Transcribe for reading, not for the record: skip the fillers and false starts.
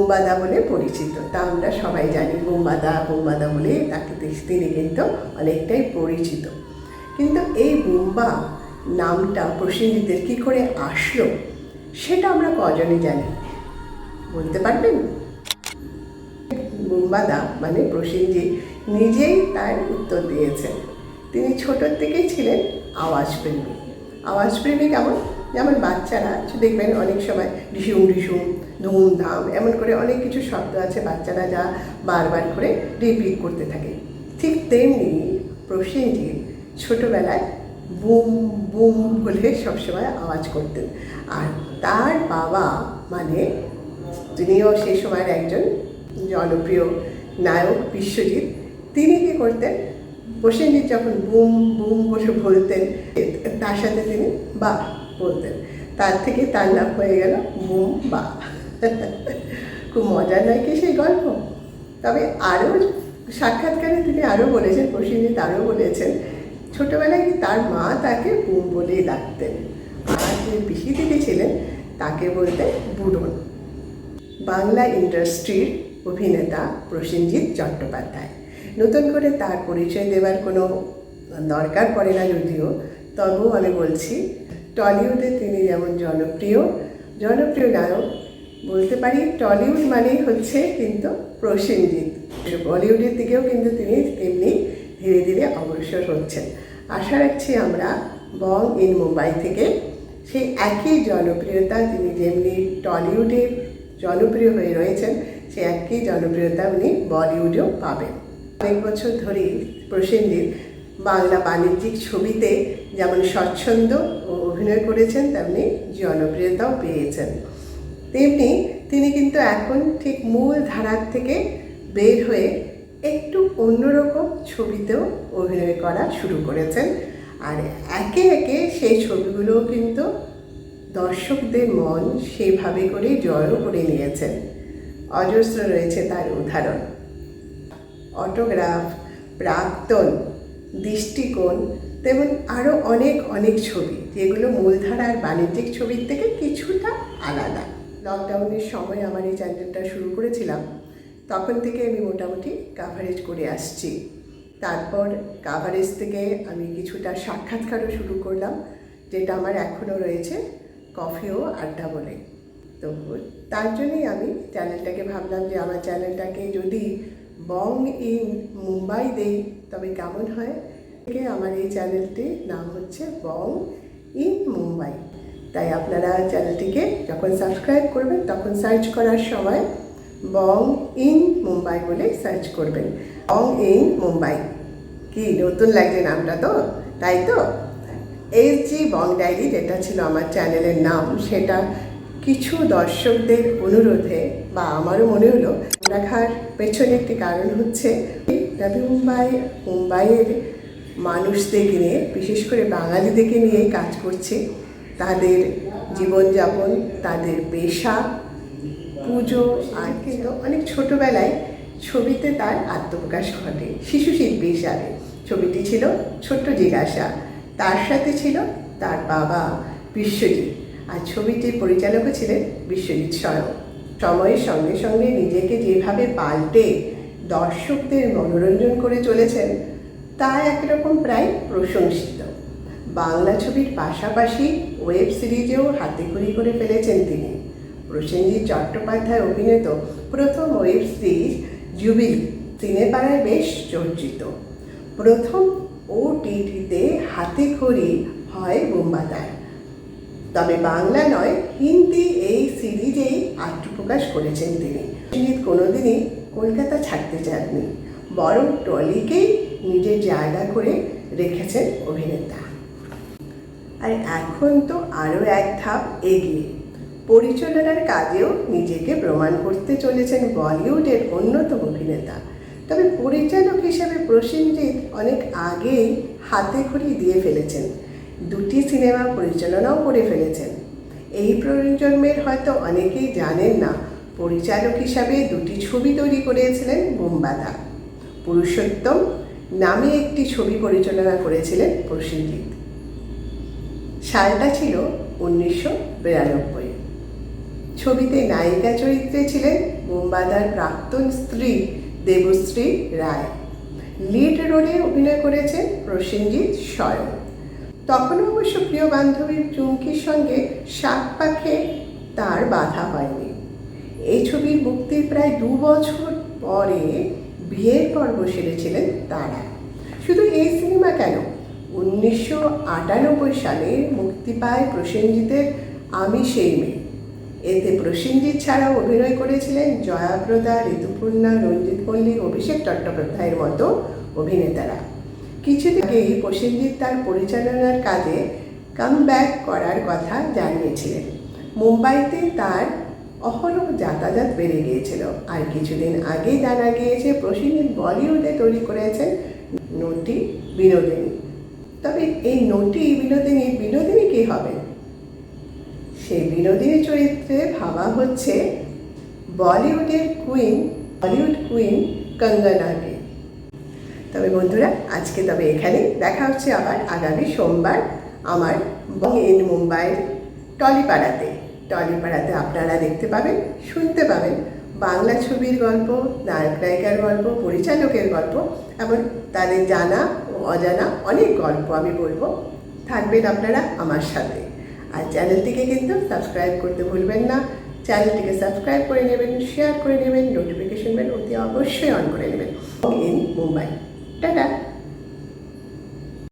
বোমবাদা বলে পরিচিত। তা আমরা সবাই জানি বোমবাদা বোমবাদা বলে তাকে তিনি কিন্তু অনেকটাই পরিচিত। কিন্তু এই বোম্বা নামটা প্রসেনজিতের কী করে আসলো সেটা আমরা কজনই জানি, বলতে পারবেন? বোমবাদা মানে প্রসেনজিৎ নিজেই তার উত্তর দিয়েছেন। তিনি ছোটোর থেকেই ছিলেন আওয়াজপ্রেমী। আওয়াজপ্রেমী কেমন? যেমন বাচ্চারা দেখবেন অনেক সময় ঢিসুম ঢিসুম ধুমধাম এমন করে অনেক কিছু শব্দ আছে বাচ্চারা যা বারবার করে রিপিট করতে থাকে, ঠিক তেমনি প্রসেনজিৎ ছোটোবেলায় বুম বুম বলে সবসময় আওয়াজ করতেন। আর তার বাবা মানে তিনিও সেই সময়ের একজন জনপ্রিয় নায়ক বিশ্বজিৎ, তিনি কী করতেন, প্রসেনজিৎ যখন বুম বুম বসে বলতেন তার সাথে তিনি বা বলতেন, তার থেকে তার নাম হয়ে গেল বুম বা। খুব মজার নয় কি সেই গল্প? তবে আরও সাক্ষাৎকারে তিনি আরও বলেছেন, প্রসেনজিৎ আরও বলেছেন ছোটোবেলায় কি তার মা তাকে বুম বলেই ডাকতেন, আর যে পিসি দিদি ছিলেন তাকে বলতেন বুড়ন। বাংলা ইন্ডাস্ট্রির অভিনেতা প্রসেনজিৎ চট্টোপাধ্যায়, নতুন করে তার পরিচয় দেওয়ার কোনো দরকার পড়ে না যদিও, তবুও আমি বলছি টলিউডে তিনি যেমন জনপ্রিয় নায়ক, বলতে পারি টলিউড মানেই হচ্ছে কিন্তু প্রসেনজিৎ। বলিউডের দিকেও কিন্তু তিনি তেমনি ধীরে ধীরে অগ্রসর হচ্ছেন। আশা রাখছি আমরা বং ইন মুম্বাই থেকে সেই একই জনপ্রিয়তা, তিনি যেমনি টলিউডে জনপ্রিয় হয়ে রয়েছেন সে একই জনপ্রিয়তা উনি বলিউডেও পাবেন। অনেক বছর ধরেই প্রসেনজিৎ বাংলা বাণিজ্যিক ছবিতে যেমন স্বচ্ছন্দ ও অভিনয় করেছেন তেমনি জনপ্রিয়তাও পেয়েছেন। তেমনি তিনি কিন্তু এখন ঠিক মূল ধারার থেকে বের হয়ে একটু অন্যরকম ছবিতেও অভিনয় করা শুরু করেছেন। আর একে একে সেই ছবিগুলোও কিন্তু দর্শকদের মন সেভাবে করে জয়ও করে নিয়েছেন। অজস্র রয়েছে তার উদাহরণ। অটোগ্রাফ, প্রাক্তন, দৃষ্টিকোণ, তেমন আরও অনেক ছবি যেগুলো মূলধারার বাণিজ্যিক ছবির থেকে কিছুটা আলাদা। লকডাউনের সময় আমার এই চ্যানেলটা শুরু করেছিলাম, তখন থেকে আমি মোটামুটি কাভারেজ করে আসছি। তারপর কাভারেজ থেকে আমি কিছুটা সাক্ষাৎকারও শুরু করলাম, যেটা আমার এখনও রয়েছে কফি ও আড্ডা বলে। তো তার জন্যই আমি চ্যানেলটাকে ভাবলাম যে আমার চ্যানেলটাকে যদি বং ইন মুম্বাই দেই তবে কেমন হয়। আমার এই চ্যানেলটির নাম হচ্ছে বং ইন মুম্বাই। তাই আপনারা চ্যানেলটিকে যখন সাবস্ক্রাইব করবেন তখন সার্চ করার সময় বং ইন মুম্বাই বলে সার্চ করবেন। বং ইন মুম্বাই, কি নতুন লাগছে নামটা, তো তাই তো। এসজি বং ডায়েরি যেটা ছিল আমার চ্যানেলের নাম, সেটা কিছু দর্শকদের অনুরোধে বা আমারও মনে হলো রাখার পেছনে একটি কারণ হচ্ছে মুম্বাইয়ের মানুষদেরকে নিয়ে, বিশেষ করে বাঙালিদেরকে নিয়েই কাজ করছে। তাদের জীবনযাপন, তাদের পেশা, পুজো, আর কিন্তু অনেক ছোটোবেলায় ছবিতে তার আত্মপ্রকাশ ঘটে শিশু শিল্পী হিসাবে। ছবিটি ছিল ছোট্ট জিজ্ঞাসা, তার সাথে ছিল তার বাবা বিশ্বজিৎ, আর ছবিটির পরিচালকও ছিলেন বিশ্বজিৎ স্বয়ং। সময়ের সঙ্গে সঙ্গে নিজেকে যেভাবে পাল্টে দর্শকদের মনোরঞ্জন করে চলেছেন তা একরকম প্রায় প্রশংসিত। বাংলা ছবির পাশাপাশি ওয়েব সিরিজেও হাতেখড়ি করে ফেলেছেন তিনি। প্রসেনজিৎ চট্টোপাধ্যায় অভিনীত প্রথম ওয়েব সিরিজ জুবিলি সিনেপাড়ায় বেশ চর্চিত। প্রথম ওটিটিতে হাতেখড়ি হয় বোমবাদার। তবে বাংলা নয়, হিন্দি এই সিরিজেই আত্মপ্রকাশ করেছেন তিনি। প্রসেনজিৎ কোনোদিনই কলকাতা ছাড়তে চাননি, বরং টলিকেই নিজের জায়গা করে রেখেছেন অভিনেতা। আর এখন তো আরও এক ধাপ এগিয়ে পরিচালনার কাজেও নিজেকে প্রমাণ করতে চলেছেন বলিউডের অন্যতম অভিনেতা। তবে পরিচালক হিসেবে প্রসেনজিৎ অনেক আগেই হাতেখড়ি দিয়ে ফেলেছেন, দুটি সিনেমা পরিচালনাও করে ফেলেছেন। এই প্রজন্মের হয়তো অনেকেই জানেন না, পরিচালক হিসাবে দুটি ছবি তৈরি করেছিলেন বোমবাদা। পুরুষোত্তম নামে একটি ছবি পরিচালনা করেছিলেন প্রসেনজিৎ। সালটা ছিল 1992। ছবিতে নায়িকা চরিত্রে ছিলেন মুম্বাদার প্রাক্তন স্ত্রী দেবশ্রী রায়। লিড রোলে অভিনয় করেছেন প্রসেনজিৎ স্বয়ং। তখনও অবশ্য প্রিয় বান্ধবী চুমকির সঙ্গে শাক পাখে তার বাধা হয়নি। এই ছবির মুক্তির প্রায় 2 বছর পরে বিয়ের পর্ব সেরেছিলেন তারা। শুধু এই সিনেমা কেন, 1998 সালে মুক্তি পায় প্রসেনজিতের আমি সেই মেয়ে। এতে প্রসেনজিৎ ছাড়াও অভিনয় করেছিলেন জয়াপ্রদা, ঋতুপর্ণা, রঞ্জিত মল্লিক, অভিষেক চট্টোপাধ্যায়ের মতো অভিনেতারা। কিছুদিন আগেই প্রসেনজিৎ তার পরিচালনার কাজে কামব্যাক করার কথা জানিয়েছিলেন। মুম্বাইতে তার অহরহ যাতায়াত বেড়ে গিয়েছিল। আর কিছুদিন আগেই জানা গিয়েছে প্রসেনজিৎ বলিউডে তৈরি করেছেন নটি বিনোদিনী। তবে এই নটি বিনোদিনী কে হবে? সেই বিনোদিনী চরিত্রে ভাবা হচ্ছে বলিউড কুইন কঙ্গনাকে। তবে বন্ধুরা, আজকে এখানে দেখা হচ্ছে আবার আগামী সোমবার আমার ইন মুম্বাই টলিপাড়াতে আপনারা দেখতে পাবেন, শুনতে পাবেন বাংলা ছবির গল্প, নায়ক নায়িকার গল্প, পরিচালকের গল্প, এবং তাদের জানা ও অজানা অনেক গল্প আমি বলবো। থাকবেন আপনারা আমার সাথে। আর চ্যানেলটিকে কিন্তু সাবস্ক্রাইব করতে ভুলবেন না। চ্যানেলটিকে সাবস্ক্রাইব করে নেবেন, শেয়ার করে নেবেন, নোটিফিকেশন বেল অতি অবশ্যই অন করে নেবেন। ইন মুম্বাই। টাটা।